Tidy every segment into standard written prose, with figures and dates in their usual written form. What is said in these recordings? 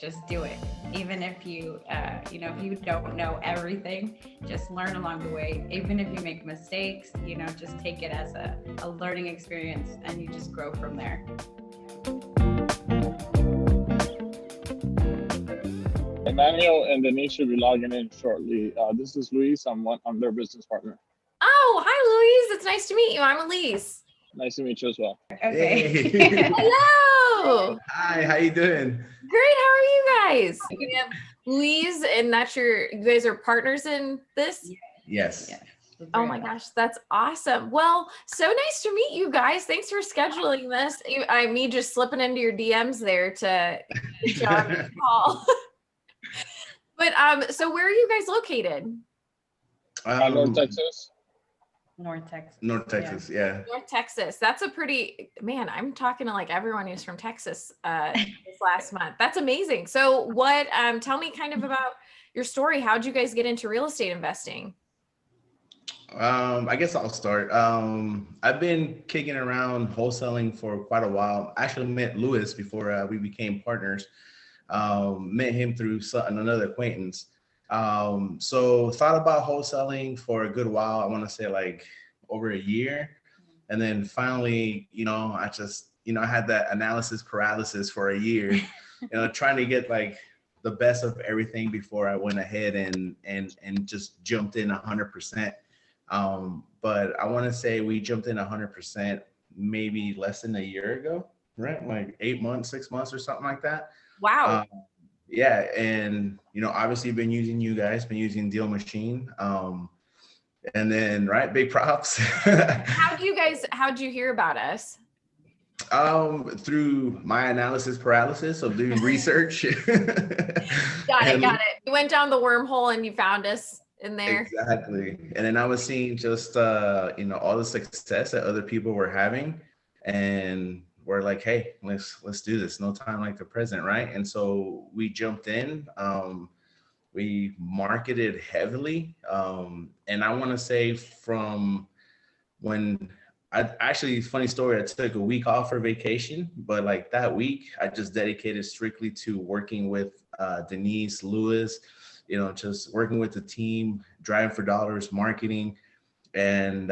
Just do it. Even if you, if you don't know everything, just learn along the way. Even if you make mistakes, just take it as a learning experience and you just grow from there. Emmanuel and Denise should be logging in shortly. This is Luis. I'm their business partner. Oh, hi, Louise. It's nice to meet you. I'm Elise. Nice to meet you as well. Okay. Hey. Hello. Hi, how you doing? Great. How are you guys? We have Louise, and you guys are partners in this? Yes. Yeah. Oh my gosh, that's awesome. Well, so nice to meet you guys. Thanks for scheduling this. Me just slipping into your DMs there to get you on the call. But so where are you guys located? North Texas. North Texas. North Texas, yeah. North Texas. That's man, I'm talking to like everyone who's from Texas this last month. That's amazing. So what, tell me kind of about your story. How'd you guys get into real estate investing? I guess I'll start. I've been kicking around wholesaling for quite a while. I actually met Lewis before we became partners. Met him through another acquaintance. So thought about wholesaling for a good while. I want to say like over a year. And then finally, I just, I had that analysis paralysis for a year, trying to get like the best of everything before I went ahead and just jumped in 100%. But I want to say we jumped in 100% maybe less than a year ago, right? Like 8 months, 6 months or something like that. Wow. Yeah. And, obviously been using you guys, been using DealMachine. And then, right, big props. How'd you hear about us? Through my analysis paralysis of doing research. Got it. You went down the wormhole and you found us in there. Exactly. And then I was seeing just, all the success that other people were having. And we're like, hey, let's do this. No time like the present, right? And so we jumped in. We marketed heavily. And I want to say from when funny story, I took a week off for vacation, but like that week, I just dedicated strictly to working with Denise, Lewis, just working with the team, driving for dollars, marketing. And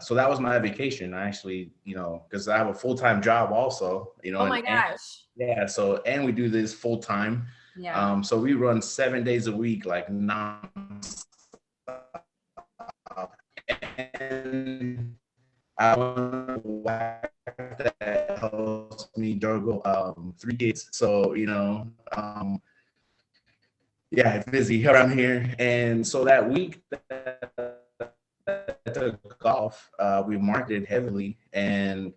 so that was my vacation. I actually, because I have a full-time job also, Oh my gosh. Yeah. So, and we do this full-time. Yeah. So we run 7 days a week, like non-stop. And I want to whack that helps me juggle 3 kids. So, yeah, it's busy around here. And so that week that I took off, we marketed heavily. And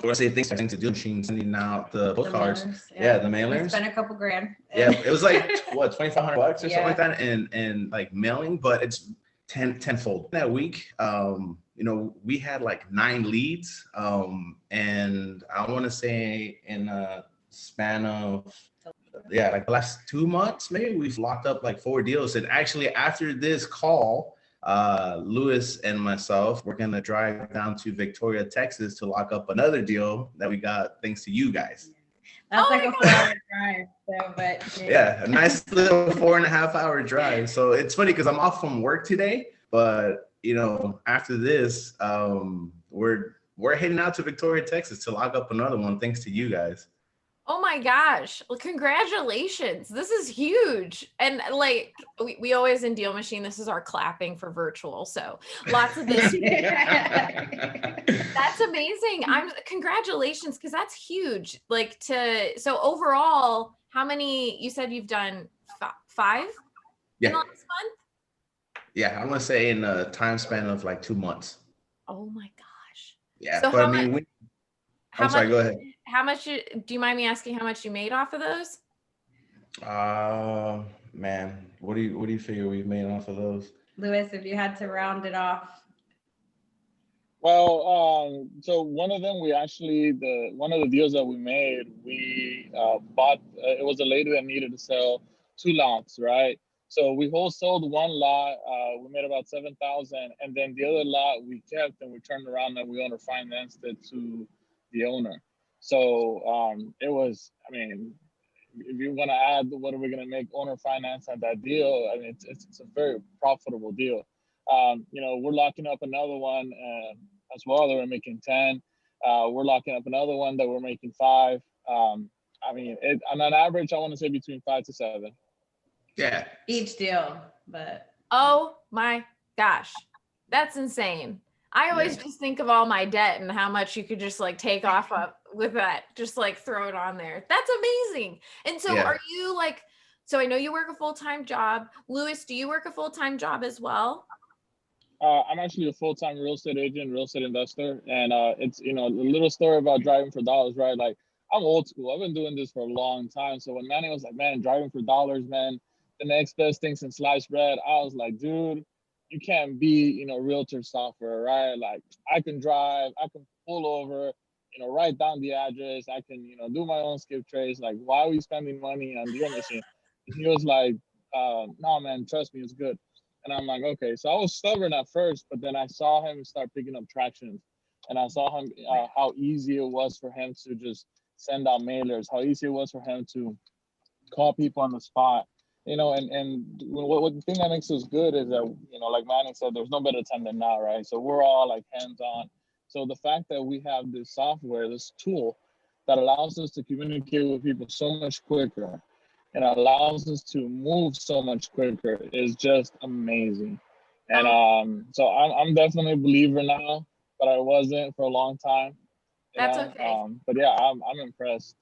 I want to say thanks to DealMachine sending out the postcards. Yeah, the mailers. Spent a couple grand. Yeah, it was like what, $2,500 or something like that, and like mailing, but it's tenfold. That week, we had like 9 leads, and I want to say in a span of like the last 2 months, maybe we've locked up like 4 deals. And actually, after this call, Lewis and myself, we're gonna drive down to Victoria, Texas, to lock up another deal that we got thanks to you guys. That's like a 4-hour drive. So, but yeah, a nice little 4.5-hour drive. So it's funny because I'm off from work today, but after this, we're heading out to Victoria, Texas to lock up another one thanks to you guys. Oh my gosh. Well, congratulations. This is huge. And like we always in DealMachine, this is our clapping for virtual. So lots of this. That's amazing. Congratulations, because that's huge. So overall, how many, you said you've done 5 in the last month? Yeah, I'm gonna say in a time span of like 2 months. Oh my gosh. Yeah, so but I'm sorry, go ahead. How much, do you mind me asking how much you made off of those? Man, what do you figure we've made off of those? Lewis, if you had to round it off. Well, so one of them, one of the deals that we made, we bought, it was a lady that needed to sell 2 lots, right? So we wholesaled 1 lot, we made about $7,000, and then the other lot we kept and we turned around and we owner financed it to the owner. So it was, if you want to add what are we going to make owner finance at that deal, I mean, it's a very profitable deal. You know, we're locking up another one as well that we're making 10. We're locking up another one that we're making 5. I mean, on an average, I want to say between 5 to 7. Yeah. Each deal, but Oh my gosh, that's insane. I always just think of all my debt and how much you could just like take off of with that, just like throw it on there. That's amazing. And so are you like, so I know you work a full-time job. Louis, do you work a full-time job as well? I'm actually a full-time real estate agent, real estate investor. And it's, you know, a little story about driving for dollars, right? Like, I'm old school. I've been doing this for a long time. So when Manny was like, man, driving for dollars, man, the next best thing since sliced bread, I was like, dude, you can't be, you know, realtor software, right? Like, I can drive, I can pull over, you know, write down the address, I can, you know, do my own skip trace. Like, why are we spending money on DealMachine? He was like, no, man, trust me, it's good. And I'm like, okay. So I was stubborn at first, but then I saw him start picking up traction, and I saw him how easy it was for him to just send out mailers, how easy it was for him to call people on the spot. You know, and what the thing that makes us good is that, you know, like Manny said, there's no better time than now, right? So we're all like hands-on. So the fact that we have this software, this tool that allows us to communicate with people so much quicker and allows us to move so much quicker is just amazing. And so I'm definitely a believer now, but I wasn't for a long time. That's okay. But yeah, I'm impressed.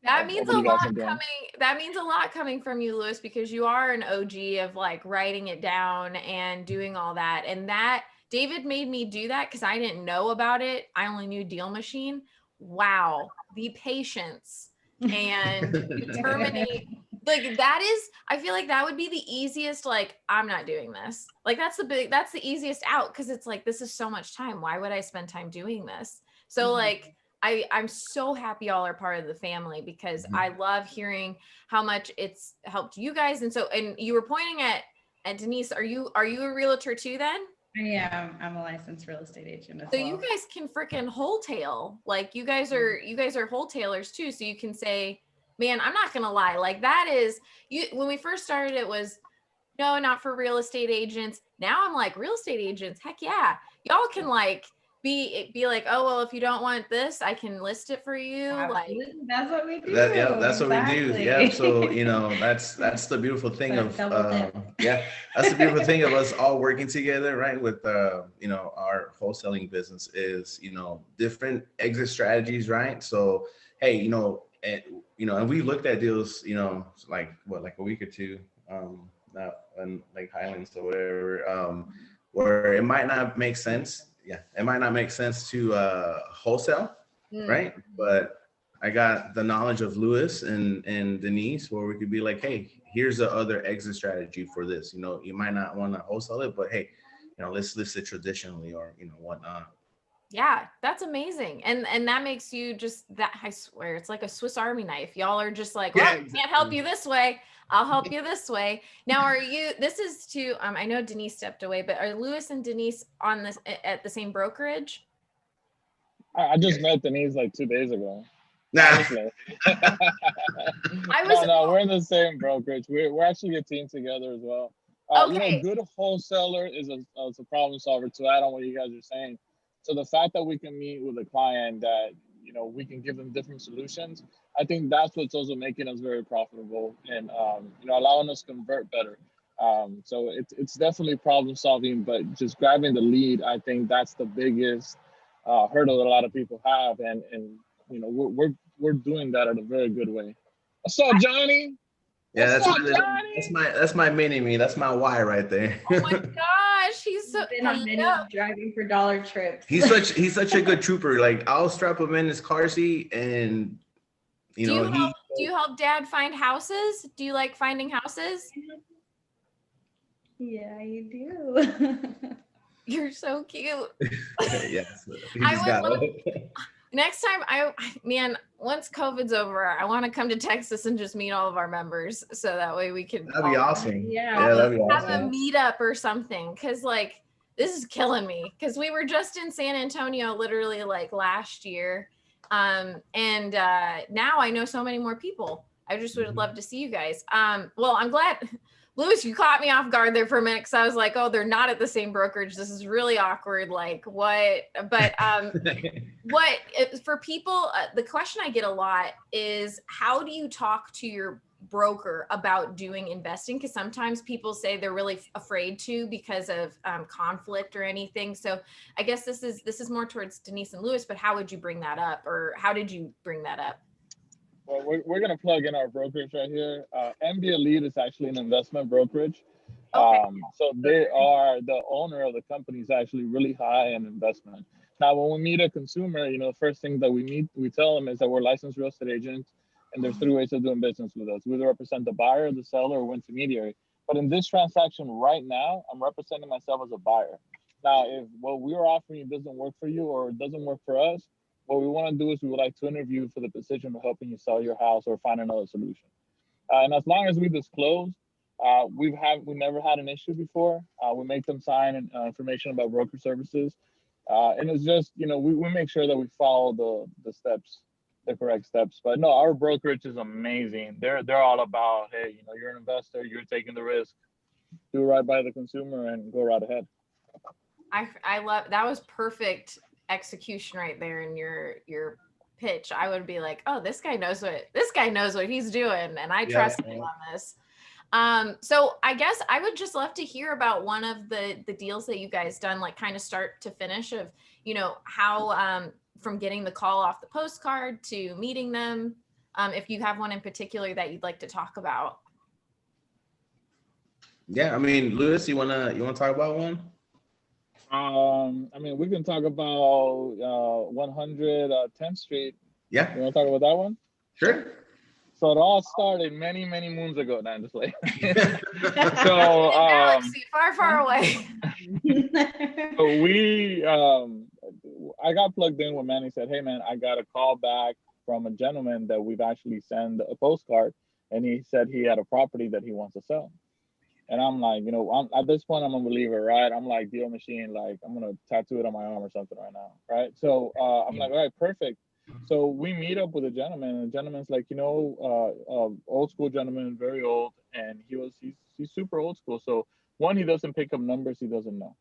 That means a lot coming. That means a lot coming from you, Louis, because you are an OG of like writing it down and doing all that. And that David made me do that because I didn't know about it. I only knew DealMachine. Wow, the patience and determinate. Like that is, I feel like that would be the easiest. Like, I'm not doing this. Like that's the easiest out because it's like this is so much time. Why would I spend time doing this? So like. I'm so happy y'all are part of the family because I love hearing how much it's helped you guys. And so, and you were pointing at Denise, are you a realtor too then? Yeah, I'm a licensed real estate agent as So well. you guys can freaking wholesale. Like you guys are wholesalers too. So you can say, man, I'm not going to lie. Like that is when we first started, it was no, not for real estate agents. Now I'm like real estate agents. Heck yeah. Y'all can like, be like, oh well, if you don't want this, I can list it for you. Absolutely. Like that's what we do. That's what we do. Yeah. So you know, that's the beautiful thing that's the beautiful thing of us all working together, right? With you know, our wholesaling business is, you know, different exit strategies, right? So hey, you know, and we looked at deals, you know, like a week or two, not in like Highlands or whatever, where it might not make sense. Yeah, it might not make sense to wholesale, right? But I got the knowledge of Louis and Denise where we could be like, hey, here's the other exit strategy for this. You know, you might not want to wholesale it, but hey, you know, let's list it traditionally or, you know, whatnot. Yeah, that's amazing. And that makes you just that, I swear, it's like a Swiss Army knife. Y'all are just like, well, I can't help you this way. I'll help you this way. Now, are you, this is to, I know Denise stepped away, but are Louis and Denise on this at the same brokerage? I just met Denise like 2 days ago. Nah. No, we're in the same brokerage. We're actually a team together as well. You know, good wholesaler is a problem solver to add on what you guys are saying. So the fact that we can meet with a client that, you know, we can give them different solutions, I think that's what's also making us very profitable and, you know, allowing us to convert better. So it's definitely problem solving, but just grabbing the lead, I think that's the biggest hurdle that a lot of people have. And you know, we're doing that in a very good way. What's up, Johnny? Yeah, that's my mini me. That's my why right there. Oh my gosh, he's so been on many driving for dollar trips. He's such a good trooper. Like I'll strap him in his car seat, and you know, do you help Dad find houses? Do you like finding houses? Yeah, you do. You're so cute. Yes, next time, once COVID's over, I want to come to Texas and just meet all of our members, so that way we can. That'd be awesome. Yeah, that'd be awesome. Have a meetup or something, because like this is killing me. Because we were just in San Antonio, literally like last year, and now I know so many more people. I just would love to see you guys. Well, I'm glad, Louis, you caught me off guard there for a minute because I was like, oh, they're not at the same brokerage. This is really awkward. Like what? But for people, the question I get a lot is, how do you talk to your broker about doing investing? Because sometimes people say they're really afraid to because of conflict or anything. So I guess this is more towards Denise and Louis, but how would you bring that up, or how did you bring that up? Well, we're going to plug in our brokerage right here. MB Elite is actually an investment brokerage. Okay. So they are, the owner of the company is actually really high in investment. Now, when we meet a consumer, you know, the first thing that we tell them is that we're licensed real estate agents, and there's 3 ways of doing business with us. We either represent the buyer, the seller, or intermediary. But in this transaction right now, I'm representing myself as a buyer. Now, if what we're offering you doesn't work for you or doesn't work for us, what we want to do is we would like to interview you for the position of helping you sell your house or find another solution. And as long as we disclose, we never had an issue before. We make them sign information about broker services. And it's just, you know, we make sure that we follow the steps, the correct steps. But no, our brokerage is amazing. They're all about, hey, you know, you're an investor, you're taking the risk, do right by the consumer and go right ahead. I love, that was perfect execution right there in your pitch. I would be like, oh, this guy knows what he's doing, and I trust him on this. So I guess I would just love to hear about one of the deals that you guys done, like kind of start to finish, of, you know, how from getting the call off the postcard to meeting them. If you have one in particular that you'd like to talk about. Yeah, I mean, Louis, you wanna talk about one? I mean, we can talk about 100 10th Street. Yeah. You want to talk about that one? Sure. So it all started many, many moons ago. Now, just like So Galaxy, far away. So I got plugged in when Manny said, "Hey, man, I got a call back from a gentleman that we've actually sent a postcard, and he said he had a property that he wants to sell." And I'm like, you know, at this point, I'm a believer, right? I'm like DealMachine, like I'm gonna tattoo it on my arm or something right now, right? So I'm like, all right, perfect. So we meet up with a gentleman, and the gentleman's like, you know, old school gentleman, very old, and he's super old school. So one, he doesn't pick up numbers he doesn't know,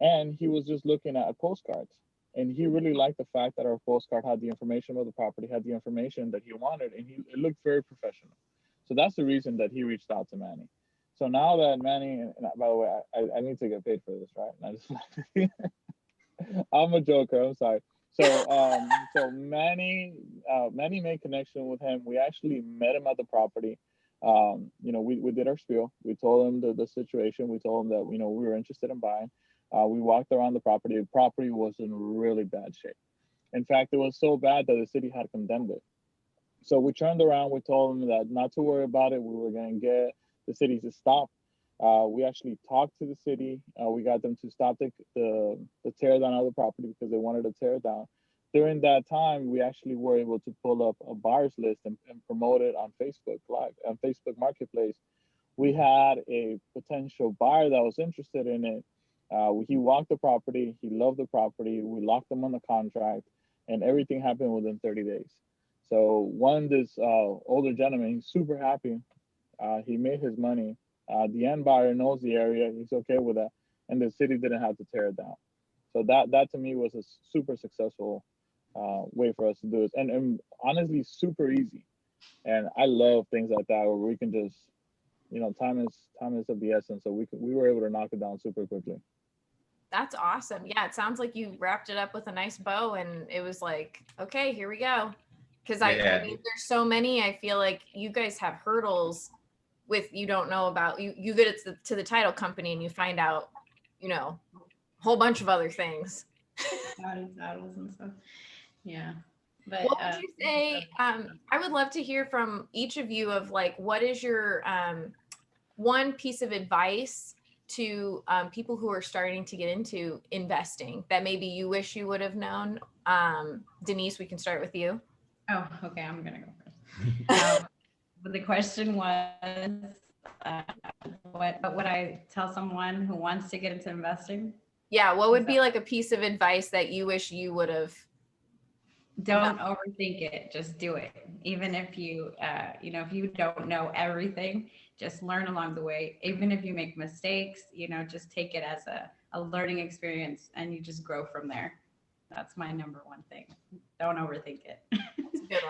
and he was just looking at postcards, and he really liked the fact that our postcard had the information about the property, had the information that he wanted, and it looked very professional. So that's the reason that he reached out to Manny. So now that Manny, and by the way, I need to get paid for this, right? I'm a joker. I'm sorry. So Manny made connection with him. We actually met him at the property. You know, we did our spiel. We told him the situation. We told him that, you know, we were interested in buying. We walked around the property. The property was in really bad shape. In fact, it was so bad that the city had condemned it. So we turned around. We told him that not to worry about it. We were going to get the city to stop. We actually talked to the city. We got them to stop the tear down of the property because they wanted to tear it down. During that time, we actually were able to pull up a buyers list and promote it on Facebook Live, on Facebook Marketplace. We had a potential buyer that was interested in it. He walked the property. He loved the property. We locked him on the contract, and everything happened within 30 days. So this older gentleman, he's super happy. He made his money. The end buyer knows the area. He's okay with that. And the city didn't have to tear it down. So that to me was a super successful way for us to do this. And honestly, super easy. And I love things like that where we can just, you know, time is of the essence. So we were able to knock it down super quickly. That's awesome. Yeah, it sounds like you wrapped it up with a nice bow, and it was like, okay, here we go. Because I mean, there's so many. I feel like you guys have hurdles with, you don't know about, you get it to the title company and you find out, you know, a whole bunch of other things. Saddles and stuff. Yeah. But what would you say, I would love to hear from each of you of like, what is your one piece of advice to people who are starting to get into investing that maybe you wish you would have known? Denise, we can start with you. Oh, okay. I'm going to go first. But the question was, what would I tell someone who wants to get into investing? Yeah, what would be like a piece of advice that you wish you would have Don't overthink it. Just do it. Even if you, if you don't know everything, just learn along the way. Even if you make mistakes, just take it as a learning experience and you just grow from there. That's my number one thing. Don't overthink it. That's a good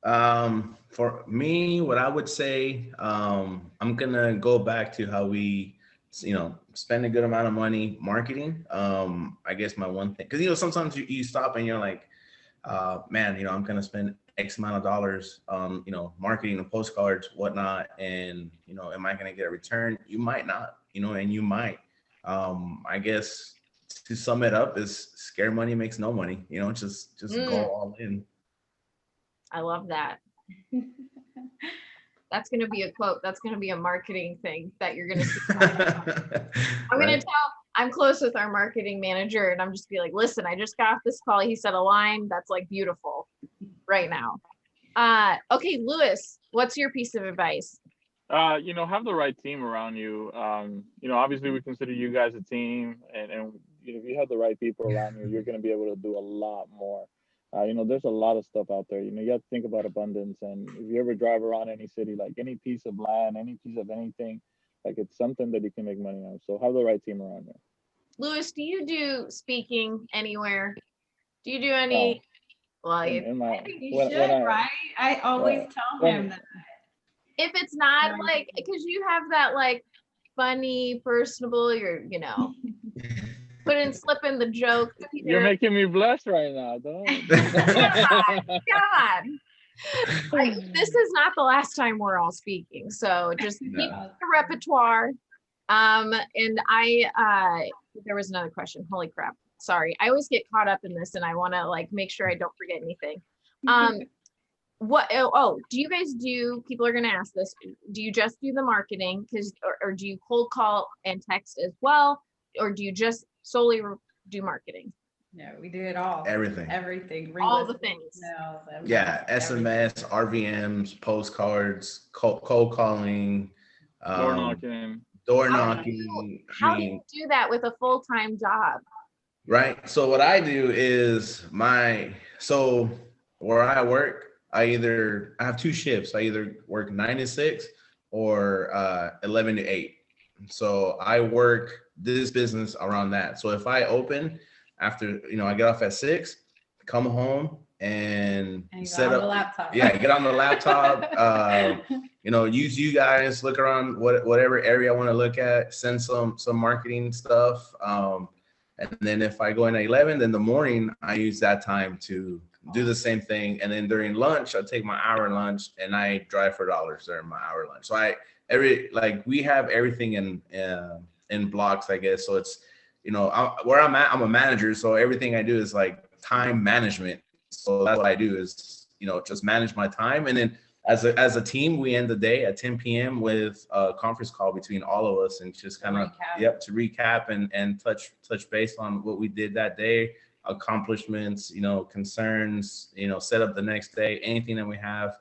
one. For me, what I would say, I'm gonna go back to how we, spend a good amount of money marketing. I guess my one thing, because sometimes you stop and you're like, man, I'm gonna spend X amount of dollars on, marketing and postcards, whatnot, and am I gonna get a return? You might not, and you might. I guess to sum it up is scare money makes no money. Just go all in. I love that. That's going to be a quote. That's going to be a marketing thing that you're going to see. I'm going to I'm close with our marketing manager and I'm just be like, listen, I just got off this call. He said a line that's like beautiful right now. Okay, Lewis, what's your piece of advice? Have the right team around you. Obviously we consider you guys a team, and if you have the right people around you, you're going to be able to do a lot more. There's a lot of stuff out there. You have to think about abundance. And if you ever drive around any city, like any piece of land, any piece of anything, like it's something that you can make money on. So have the right team around you. Lewis, do you do speaking anywhere? Do you do any? Well, I think you should, right? I always tell him that. If it's not like, because you have that like funny, personable, slip in the joke. You're making me blush right now, don't? Come on. This is not the last time we're all speaking, so just keep the repertoire. And there was another question. Holy crap! Sorry, I always get caught up in this, and I want to like make sure I don't forget anything. Do you guys do? People are going to ask this. Do you just do the marketing, or do you cold call and text as well, or do you just solely do marketing? No, we do it all. Everything. All the things. No, yeah, SMS, RVMs, postcards, cold calling, door knocking. How do you do that with a full-time job? Right. So what I do is where I work, I have two shifts. I either work 9 to 6 or 11 to 8. So I work this business around that. So if I open after, I get off at 6, come home and set up the laptop. Yeah, get on the laptop, use you guys, look around whatever area I want to look at, send some marketing stuff. And then if I go in at 11, then the morning I use that time to do the same thing. And then during lunch, I take my hour lunch and I drive for dollars during my hour lunch. So we have everything in blocks, I guess. So it's, where I'm at, I'm a manager. So everything I do is like time management. So that's what I do is, just manage my time. And then as a team, we end the day at 10 p.m. with a conference call between all of us and just kind of, to recap and touch base on what we did that day, accomplishments, concerns, set up the next day, anything that we have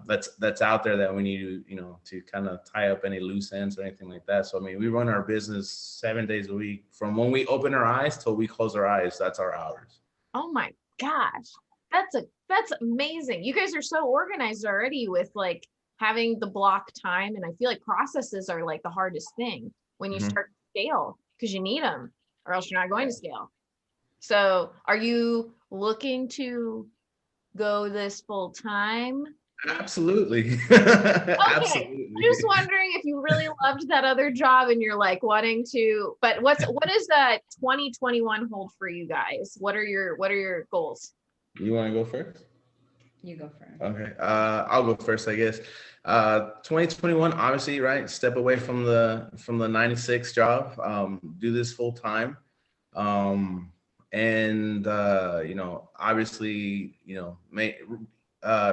that's out there that we need to kind of tie up any loose ends or anything like that. So I mean, we run our business 7 days a week from when we open our eyes till we close our eyes. That's our hours. Oh my gosh, that's amazing. You guys are so organized already with like having the block time, and I feel like processes are like the hardest thing when you start to scale, because you need them or else you're not going to scale. So are you looking to go this full time? Absolutely. Okay. Absolutely. Just wondering if you really loved that other job and you're like wanting to, but what is that 2021 hold for you guys? What are your goals? You want to go first? You go first. Okay. I'll go first, I guess. 2021, obviously, right? Step away from the 96 job, do this full time. And obviously,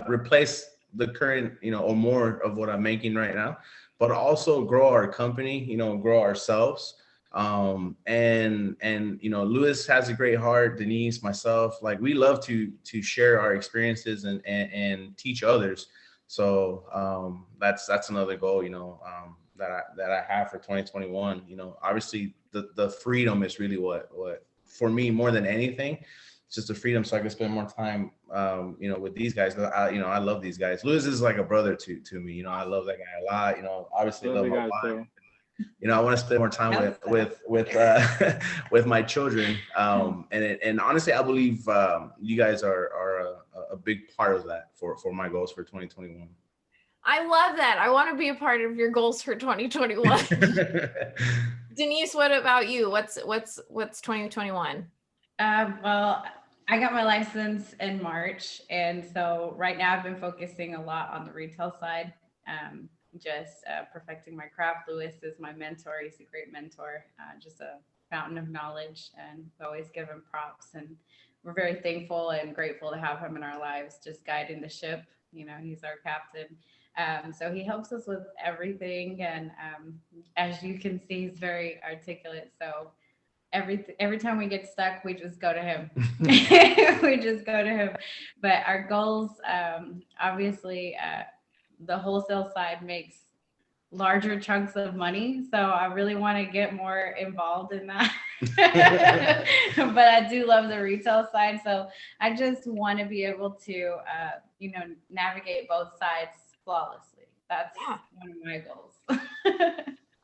replace the current, or more of what I'm making right now, but also grow our company, grow ourselves. And Lewis has a great heart, Denise, myself, like we love to share our experiences and teach others. So that's another goal, that I have for 2021. Obviously the freedom is really what for me more than anything. It's just the freedom, so I can spend more time, with these guys. I love these guys. Lewis is like a brother to me. I love that guy a lot. Obviously Love love you my guys wife. too. I want to spend more time with with my children. And honestly, I believe you guys are a big part of that for my goals for 2021. I love that. I want to be a part of your goals for 2021. Denise, what about you? What's 2021? Well, I got my license in March, and so right now I've been focusing a lot on the retail side, just perfecting my craft. Lewis is my mentor. He's a great mentor, just a fountain of knowledge, and we always give him props. And we're very thankful and grateful to have him in our lives, just guiding the ship. He's our captain. So he helps us with everything, and as you can see, he's very articulate. So every time we get stuck, we just go to him. We just go to him. But our goals, obviously, the wholesale side makes larger chunks of money, so I really want to get more involved in that. But I do love the retail side, so I just want to be able to, navigate both sides flawlessly. That's one of my goals.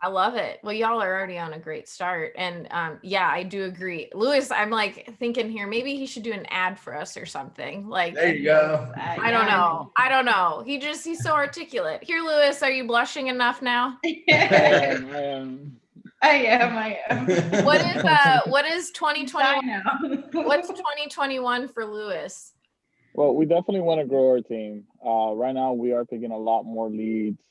I love it. Well, y'all are already on a great start. And I do agree. Lewis, I'm like thinking here, maybe he should do an ad for us or something. Like, there you go. I don't know. He's so articulate. Here, Lewis, are you blushing enough now? I am. What is 2021? What's 2021 for Lewis? Well, we definitely want to grow our team. Right now, we are picking a lot more leads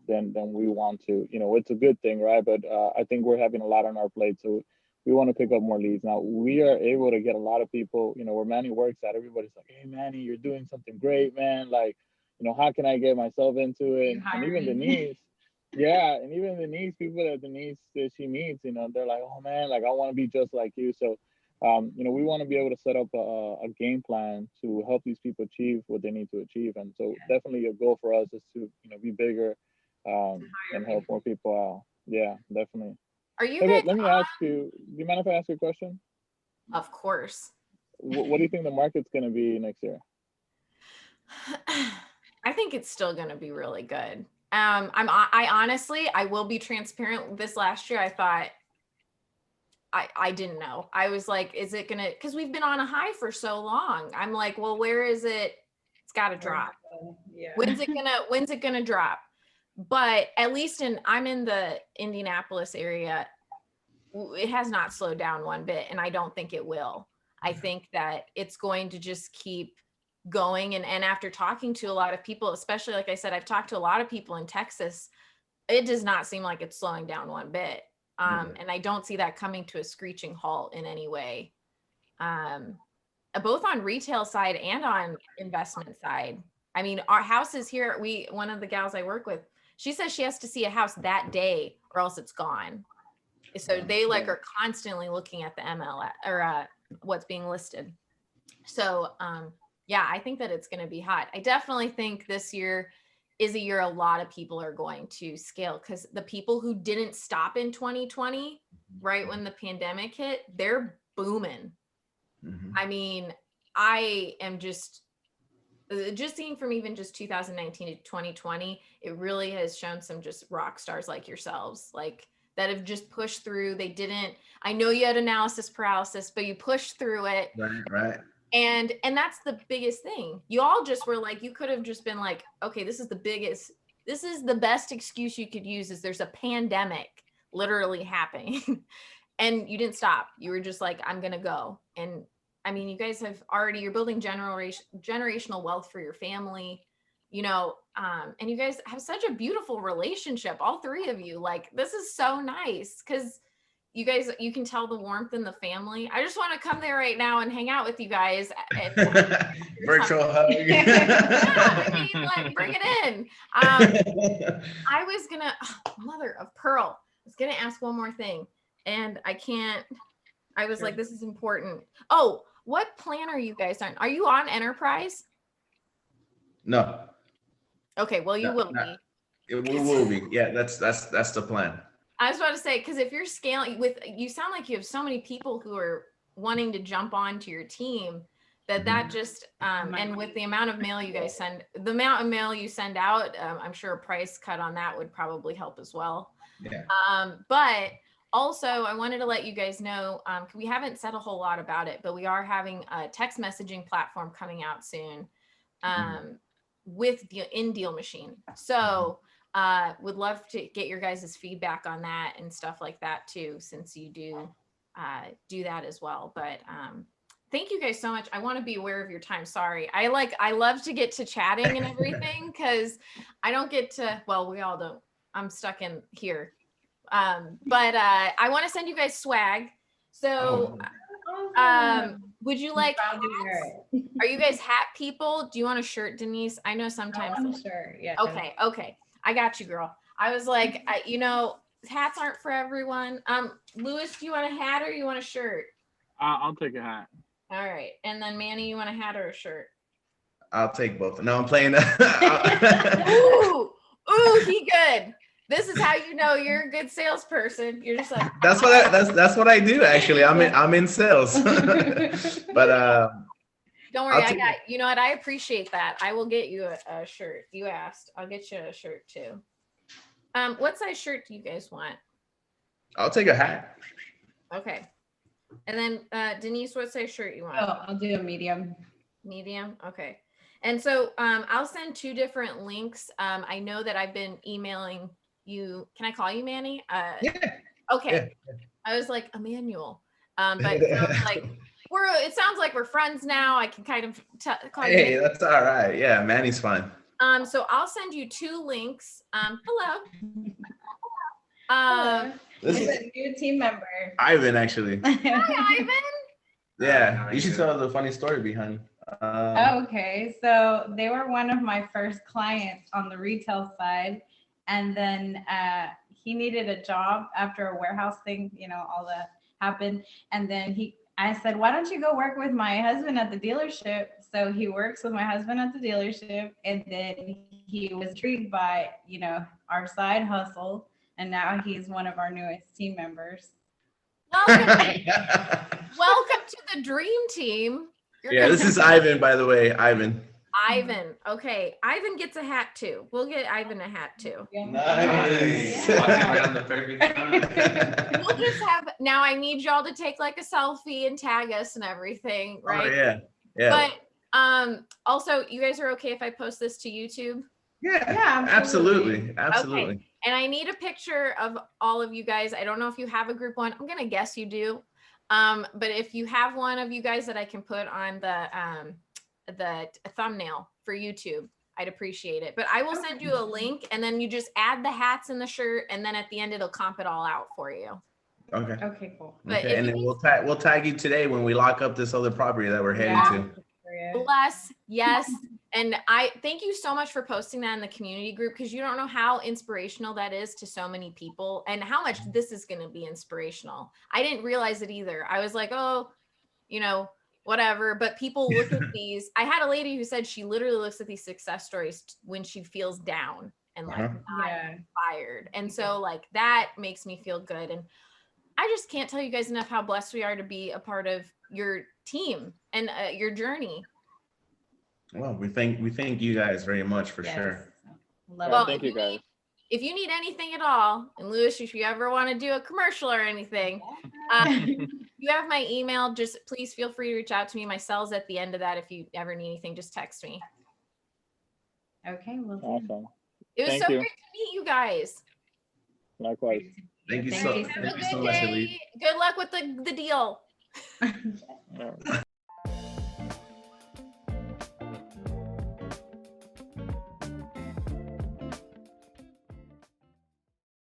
than we want to. It's a good thing, right? But I think we're having a lot on our plate, so we want to pick up more leads. Now, we are able to get a lot of people, where Manny works at. Everybody's like, hey, Manny, you're doing something great, man. Like, how can I get myself into it? And even Denise. Yeah, and even Denise, people that Denise she meets, they're like, oh, man, like, I want to be just like you. So, we want to be able to set up a game plan to help these people achieve what they need to achieve. And so definitely a goal for us is to, be bigger and help more people out. Yeah, definitely. Are you guys let me ask you, do you mind if I ask you a question? Of course. What do you think the market's going to be next year? I think it's still going to be really good. I honestly, I will be transparent. This last year, I thought, I didn't know. I was like, is it gonna, because we've been on a high for so long. I'm like, well, where is it? It's got to drop. Yeah. When's it gonna drop? But at least I'm in the Indianapolis area. It has not slowed down one bit, and I don't think it will. I think that it's going to just keep going. And after talking to a lot of people, especially, like I said, I've talked to a lot of people in Texas, it does not seem like it's slowing down one bit. And I don't see that coming to a screeching halt in any way, both on retail side and on investment side. I mean, our houses here, one of the gals I work with, she says she has to see a house that day or else it's gone. So they are constantly looking at the MLS or what's being listed. So I think that it's going to be hot. I definitely think this year is a year a lot of people are going to scale, because the people who didn't stop in 2020, right when the pandemic hit, they're booming. Mm-hmm. I mean, I am just seeing from even just 2019 to 2020, it really has shown some just rock stars like yourselves, like that have just pushed through. I know you had analysis paralysis, but you pushed through it. Right. And that's the biggest thing. You all just were like, you could have just been like, okay, this is the best excuse you could use is there's a pandemic literally happening. And you didn't stop. You were just like, I'm going to go. And I mean, you guys you're building generational wealth for your family, and you guys have such a beautiful relationship. All three of you, like, this is so nice. 'Cause you can tell the warmth in the family. I just want to come there right now and hang out with you guys. Virtual hug. Bring it in. I was gonna, mother of pearl, I was gonna ask one more thing, and I can't. I was like, this is important. Oh, what plan are you guys on? Are you on Enterprise? No. Okay, well, you will be. We will be. Yeah, that's the plan. I was about to say, because if you're scaling you sound like you have so many people who are wanting to jump onto your team, that just and with the amount of mail you guys send, the amount of mail you send out, I'm sure a price cut on that would probably help as well. Yeah. But also I wanted to let you guys know, we haven't said a whole lot about it, but we are having a text messaging platform coming out soon in DealMachine. So would love to get your guys' feedback on that and stuff like that too, since you do that as well. But thank you guys so much. I want to be aware of your time. Sorry. I love to get to chatting and everything because I don't get to, well, we all don't. I'm stuck in here. But I want to send you guys swag. So would you like hats? Are you guys hat people? Do you want a shirt, Denise? I know sometimes. I want a shirt, yeah. Okay. I got you, girl. I was like, hats aren't for everyone. Louis, do you want a hat or you want a shirt? I'll take a hat. All right. And then Manny, you want a hat or a shirt? I'll take both. No, I'm playing. Ooh, he good. This is how you know you're a good salesperson. You're just like that's what I do actually. I'm in sales. But don't worry, I got you know what, I appreciate that. I will get you a shirt. You asked. I'll get you a shirt too. What size shirt do you guys want? I'll take a hat. Okay. And then Denise, what size shirt you want? Oh, I'll do a medium. Medium. Okay. And so I'll send 2 different links. I know that I've been emailing you. Can I call you Manny? Yeah. Okay. Yeah. I was like Emmanuel. But it sounds like we're friends now. I can kind of call you. Hey, that's all right. Yeah, Manny's fine. So I'll send you 2 links. Hello. This is a new team member. Ivan, actually. Hi, Ivan. Yeah, you should tell the funny story behind. Okay, so they were one of my first clients on the retail side, and then he needed a job after a warehouse thing, all that happened, and then I said, why don't you go work with my husband at the dealership? So he works with my husband at the dealership, and then he was intrigued by our side hustle, and now he's one of our newest team members. Welcome to the dream team. Yeah, this is Ivan, by the way. Ivan. Okay. Ivan gets a hat too. We'll get Ivan a hat too. Nice. We'll just have, now I need y'all to take like a selfie and tag us and everything, right? Oh, yeah. But also, you guys are okay if I post this to YouTube? Yeah, absolutely. Okay. And I need a picture of all of you guys. I don't know if you have a group one. I'm gonna guess you do. But if you have one of you guys that I can put on the thumbnail for YouTube, I'd appreciate it. But I will send you a link, and then you just add the hats and the shirt, and then at the end it'll comp it all out for you. Okay, cool. But okay, and then we'll tag you today when we lock up this other property that we're heading to. Bless. Yes. And I thank you so much for posting that in the community group, because you don't know how inspirational that is to so many people and how much this is going to be inspirational. I didn't realize it either. I was like, oh, whatever. But people look at these. I had a lady who said she literally looks at these success stories when she feels down and like not inspired. And so like that makes me feel good. And I just can't tell you guys enough how blessed we are to be a part of your team and your journey. Well, we thank you guys very much for sure. Well, thank you guys. If you need anything at all, and Louis, if you ever want to do a commercial or anything, you have my email. Just please feel free to reach out to me. My cell's at the end of that. If you ever need anything, just text me. Okay, well, Awesome. It was great to meet you guys. Likewise. Thank you Thank so you so much, Good luck with the deal. Yeah.